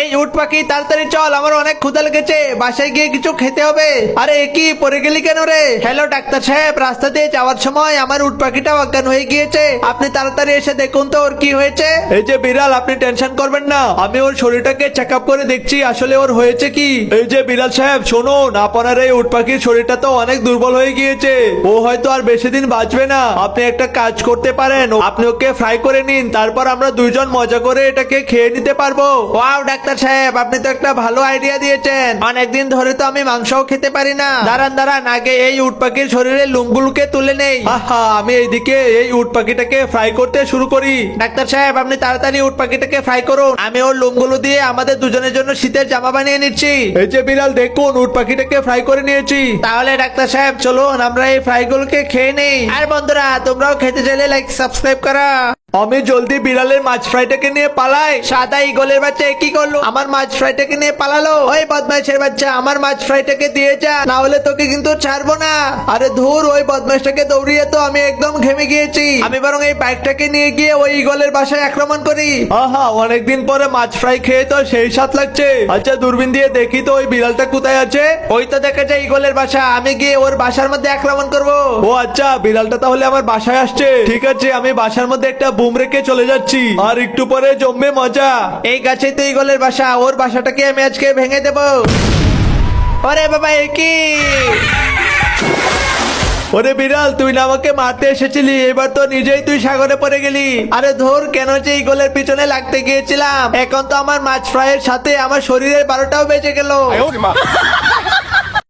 এই উট পাখি তাড়াতাড়ি চল, আমার অনেক ক্ষুধা লেগেছে, বাসায় গিয়ে কিছু খেতে হবে। আরে কি পড়ে গেলি কেন রে? হ্যালো ডাক্তার সাহেব, রাস্তা দিয়ে যাওয়ার সময় আমার উট পাখিটা অজ্ঞান হয়ে গিয়েছে, আপনি তাড়াতাড়ি এসে দেখুন তো ওর কি হয়েছে। এই যে বিড়াল, আপনি টেনশন করবেন না, আমি ওর শরীরটাকে চেক আপ করে দেখছি আসলে ওর হয়েছে কি। এই যে বিড়াল সাহেব শুনুন, আপনার এই উট পাখির শরীরটা তো অনেক দুর্বল হয়ে গিয়েছে, ও হয়তো আর বেশি দিন বাঁচবে না। আপনি একটা কাজ করতে পারেন, আপনি ওকে ফ্রাই করে নিন, তারপর আমরা দুইজন মজা করে এটাকে খেয়ে নিতে পারবো। ওয়াও ডাক্তার সাহেব, আপনি তো একটা ভালো আইডিয়া দিয়েছেন, অনেকদিন ধরে তো আমি মাংসও খেতে পারি না। দাঁড়ান আগে এই উট পাখির শরীরের লোমগুলোকে তুলে নেই। আহা, আমি এইদিকে এই উট পাখিটাকে ফ্রাই করতে শুরু করি। ডাক্তার সাহেব আপনি তাড়াতাড়ি উট পাখিটাকে ফ্রাই করুন, আমি ওর লোমগুলো দিয়ে আমাদের দুজনের জন্য শীতের জামা বানিয়ে নিচ্ছি। এই যে বিড়াল দেখুন, উট পাখিটাকে ফ্রাই করে নিয়েছি। তাহলে ডাক্তার সাহেব চলুন আমরা এই ফ্রাই গুলোকে খেয়ে নেই। আর বন্ধুরা তোমরাও খেতে চাইলে লাইক সাবস্ক্রাইব করা। আমি জলদি বিড়ালের মাছ ফ্রাইটাকে নিয়ে পালাই। সাদা ইগলের বাচ্চা কি করলো, আমার মাছ ফ্রাইটাকে নিয়ে পালালো। ওই বদমাইশের বাচ্চা, আমার মাছ ফ্রাইটাকে দিয়ে যা, না হলে তোকে কিন্তু ছাড়বো না। আরে ধুর, ওই বদমাইশটাকে দৌড়িয়ে তো আমি একদম ঘেমে গিয়েছি। আমি বরং এই বাইকটাকে নিয়ে গিয়ে ওই ইগলের বাসায় আক্রমণ করি। আহা, অনেকদিন পরে মাছ ফ্রাই খেয়ে তো সেই স্বাদ লাগছে। আচ্ছা দূরবীন দিয়ে দেখি তো ওই বিড়ালটা কোথায় আছে। ওই তো দেখা যায় ইগলের বাসা, আমি গিয়ে ওর বাসার মধ্যে আক্রমণ করবো। ও আচ্ছা, বিড়ালটা তাহলে আমার বাসায় আসছে। ঠিক আছে, আমি বাসার মধ্যে একটা বুম রেখে চলে যাচ্ছি, আর একটু পরে জমবে মজা। এই গাছে তো ইগলের বাসা, ওর বাসাটাকে আমি আজকে ভেঙে দেব। ওরে বাবা এ কি? ওরে বিড়াল, তুই না আমাকে মারতে এসেছিলি, এবার তো নিজেই তুই সাগরে পড়ে গেলি। আরে ধর, কেন যে ইগলের পিছনে লাগতে গিয়েছিলাম, এখন তো আমার মাছ ফ্রাইয়ের সাথে আমার শরীরের 12টাও বেজে গেল।